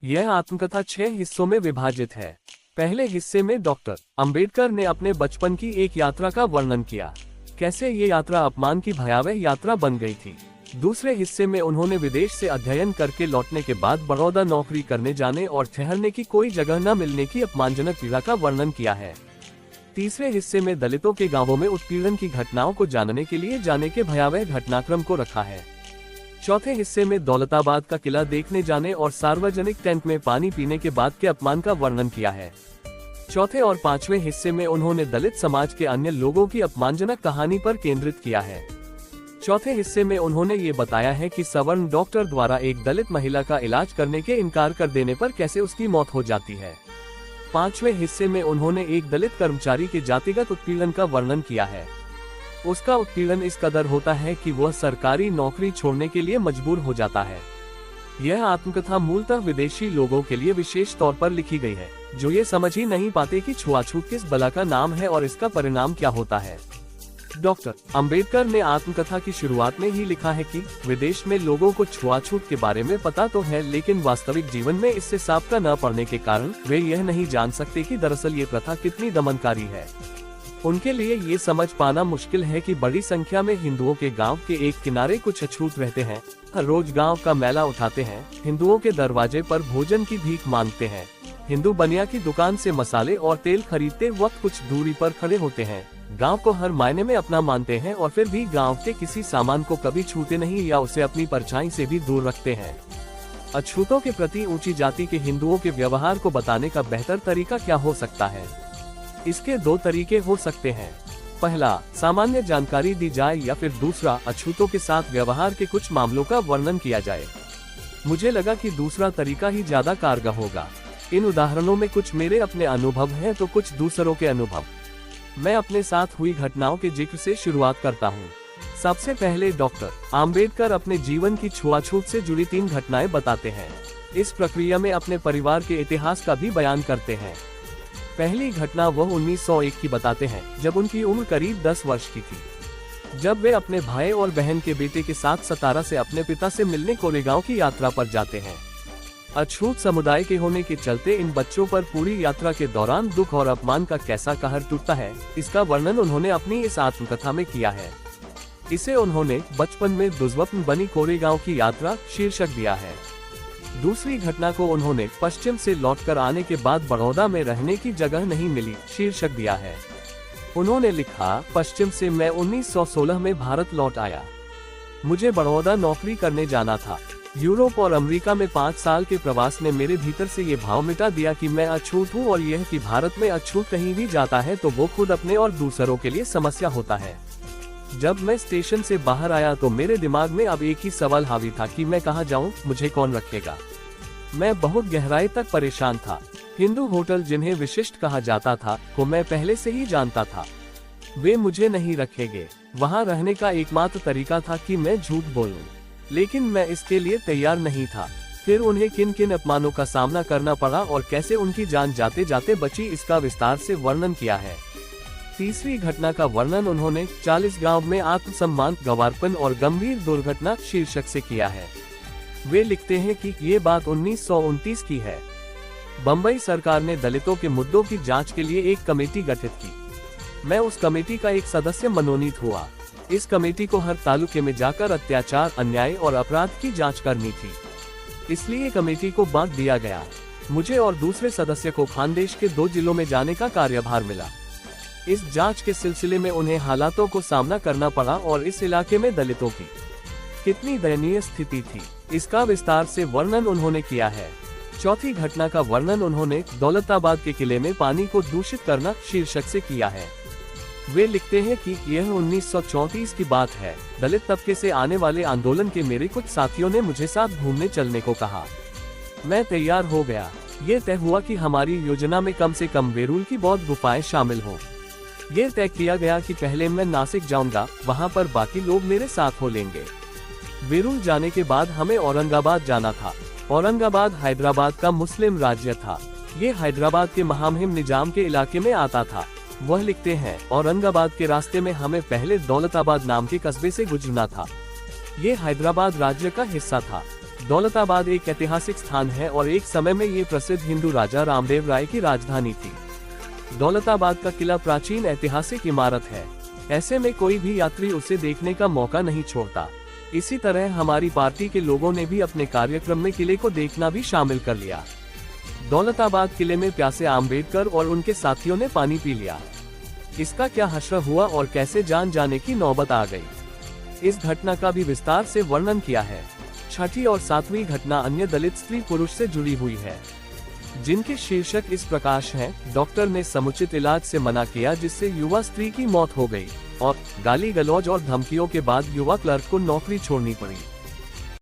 यह आत्मकथा 6 हिस्सों में विभाजित है। पहले हिस्से में डॉक्टर अंबेडकर ने अपने बचपन की एक यात्रा का वर्णन किया, कैसे ये यात्रा अपमान की भयावह यात्रा बन गई थी। दूसरे हिस्से में उन्होंने विदेश से अध्ययन करके लौटने के बाद बड़ौदा नौकरी करने जाने और ठहरने की कोई जगह न मिलने की अपमानजनक पीड़ा का वर्णन किया है। तीसरे हिस्से में दलितों के गांवों में उत्पीड़न की घटनाओं को जानने के लिए जाने के भयावह घटनाक्रम को रखा है। चौथे हिस्से में दौलताबाद का किला देखने जाने और सार्वजनिक टैंक में पानी पीने के बाद के अपमान का वर्णन किया है। चौथे और पांचवें हिस्से में उन्होंने दलित समाज के अन्य लोगों की अपमानजनक कहानी पर केंद्रित किया है। चौथे हिस्से में उन्होंने ये बताया है कि सवर्ण डॉक्टर द्वारा एक दलित महिला का इलाज करने के इनकार कर देने पर कैसे उसकी मौत हो जाती है। पांचवें हिस्से में उन्होंने एक दलित कर्मचारी के जातिगत उत्पीड़न का वर्णन किया है। उसका उत्पीड़न इस कदर होता है कि वह सरकारी नौकरी छोड़ने के लिए मजबूर हो जाता है। यह आत्मकथा मूलतः विदेशी लोगों के लिए विशेष तौर पर लिखी गई है, जो ये समझ ही नहीं पाते कि छुआछूत किस बला का नाम है और इसका परिणाम क्या होता है। डॉक्टर अंबेडकर ने आत्मकथा की शुरुआत में ही लिखा है कि विदेश में लोगों को छुआछूत के बारे में पता तो है, लेकिन वास्तविक जीवन में इससे साबका न पड़ने के कारण वे यह नहीं जान सकते कि दरअसल ये प्रथा कितनी दमनकारी है। उनके लिए ये समझ पाना मुश्किल है कि बड़ी संख्या में हिंदुओं के गांव के एक किनारे कुछ अछूत रहते हैं, हर रोज गांव का मैला उठाते हैं, हिंदुओं के दरवाजे पर भोजन की भीख मांगते हैं, हिंदू बनिया की दुकान से मसाले और तेल खरीदते वक्त कुछ दूरी पर खड़े होते हैं, गांव को हर मायने में अपना मानते हैं और फिर भी गांव के किसी सामान को कभी छूते नहीं या उसे अपनी परछाई से भी दूर रखते हैं। अछूतों के प्रति ऊंची जाति के हिंदुओं के व्यवहार को बताने का बेहतर तरीका क्या हो सकता है? इसके दो तरीके हो सकते हैं। पहला, सामान्य जानकारी दी जाए या फिर दूसरा, अछूतों के साथ व्यवहार के कुछ मामलों का वर्णन किया जाए। मुझे लगा कि दूसरा तरीका ही ज्यादा कारगर होगा। इन उदाहरणों में कुछ मेरे अपने अनुभव हैं तो कुछ दूसरों के अनुभव। मैं अपने साथ हुई घटनाओं के जिक्र से शुरुआत करता हूँ। सबसे पहले डॉक्टर अंबेडकर अपने जीवन की छुआछूत से जुड़ी 3 घटनाएं बताते हैं। इस प्रक्रिया में अपने परिवार के इतिहास का भी बयान करते हैं। पहली घटना वह 1901 की बताते हैं, जब उनकी उम्र करीब 10 वर्ष की थी, जब वे अपने भाई और बहन के बेटे के साथ सतारा से अपने पिता से मिलने कोरेगांव की यात्रा पर जाते हैं। अछूत समुदाय के होने के चलते इन बच्चों पर पूरी यात्रा के दौरान दुख और अपमान का कैसा कहर टूटता है, इसका वर्णन उन्होंने अपनी इस आत्मकथा में किया है। इसे उन्होंने बचपन में दुर्स्वप्न बनी कोरेगांव की यात्रा शीर्षक दिया है। दूसरी घटना को उन्होंने पश्चिम से लौटकर आने के बाद बड़ौदा में रहने की जगह नहीं मिली शीर्षक दिया है। उन्होंने लिखा, पश्चिम से मैं 1916 में भारत लौट आया। मुझे बड़ौदा नौकरी करने जाना था। यूरोप और अमेरिका में 5 साल के प्रवास ने मेरे भीतर से ये भाव मिटा दिया कि मैं अछूत हूँ और यह कि भारत में अछूत कहीं भी जाता है तो वो खुद अपने और दूसरों के लिए समस्या होता है। जब मैं स्टेशन से बाहर आया तो मेरे दिमाग में अब एक ही सवाल हावी था कि मैं कहाँ जाऊँ, मुझे कौन रखेगा। मैं बहुत गहराई तक परेशान था। हिंदू होटल जिन्हें विशिष्ट कहा जाता था को मैं पहले से ही जानता था, वे मुझे नहीं रखेंगे। वहाँ रहने का एकमात्र तरीका था कि मैं झूठ बोलूं, लेकिन मैं इसके लिए तैयार नहीं था। फिर उन्हें किन किन अपमानों का सामना करना पड़ा और कैसे उनकी जान जाते जाते बची, इसका विस्तार से वर्णन किया है। तीसरी घटना का वर्णन उन्होंने 40 गांव में आत्मसम्मान, गवारपन और गंभीर दुर्घटना शीर्षक से किया है। वे लिखते हैं कि ये बात 1929 की है। बम्बई सरकार ने दलितों के मुद्दों की जांच के लिए एक कमेटी गठित की। मैं उस कमेटी का एक सदस्य मनोनीत हुआ। इस कमेटी को हर तालुके में जाकर अत्याचार, अन्याय और अपराध की जांच करनी थी, इसलिए कमेटी को बांट दिया गया। मुझे और दूसरे सदस्य को खानदेश के 2 जिलों में जाने का कार्यभार मिला। इस जांच के सिलसिले में उन्हें हालातों को सामना करना पड़ा और इस इलाके में दलितों की कितनी दयनीय स्थिति थी, इसका विस्तार से वर्णन उन्होंने किया है। चौथी घटना का वर्णन उन्होंने दौलताबाद के किले में पानी को दूषित करना शीर्षक से किया है। वे लिखते हैं कि यह 1934 की बात है। दलित तबके से आने वाले आंदोलन के मेरे कुछ साथियों ने मुझे साथ घूमने चलने को कहा। मैं तैयार हो गया। ये तय हुआ कि हमारी योजना में कम से कम वेरूल की बौद्ध गुफाएं शामिल हों। ये तय किया गया कि पहले मैं नासिक जाऊंगा, वहां पर बाकी लोग मेरे साथ हो लेंगे। वेरूल जाने के बाद हमें औरंगाबाद जाना था। औरंगाबाद हैदराबाद का मुस्लिम राज्य था। ये हैदराबाद के महामहिम निजाम के इलाके में आता था। वह लिखते हैं, औरंगाबाद के रास्ते में हमें पहले दौलताबाद नाम के कस्बे से गुजरना था। ये हैदराबाद राज्य का हिस्सा था। दौलताबाद एक ऐतिहासिक स्थान है और एक समय में ये प्रसिद्ध हिंदू राजा रामदेव राय की राजधानी थी। दौलताबाद का किला प्राचीन ऐतिहासिक इमारत है, ऐसे में कोई भी यात्री उसे देखने का मौका नहीं छोड़ता। इसी तरह हमारी पार्टी के लोगों ने भी अपने कार्यक्रम में किले को देखना भी शामिल कर लिया। दौलताबाद किले में प्यासे आम्बेडकर और उनके साथियों ने पानी पी लिया। इसका क्या हश्र हुआ और कैसे जान जाने की नौबत आ गई, इस घटना का भी विस्तार से वर्णन किया है। छठी और सातवीं घटना अन्य दलित स्त्री पुरुष से जुड़ी हुई है, जिनके शीर्षक इस प्रकार हैं। डॉक्टर ने समुचित इलाज से मना किया, जिससे युवा स्त्री की मौत हो गई, और गाली गलौज और धमकियों के बाद युवा क्लर्क को नौकरी छोड़नी पड़ी।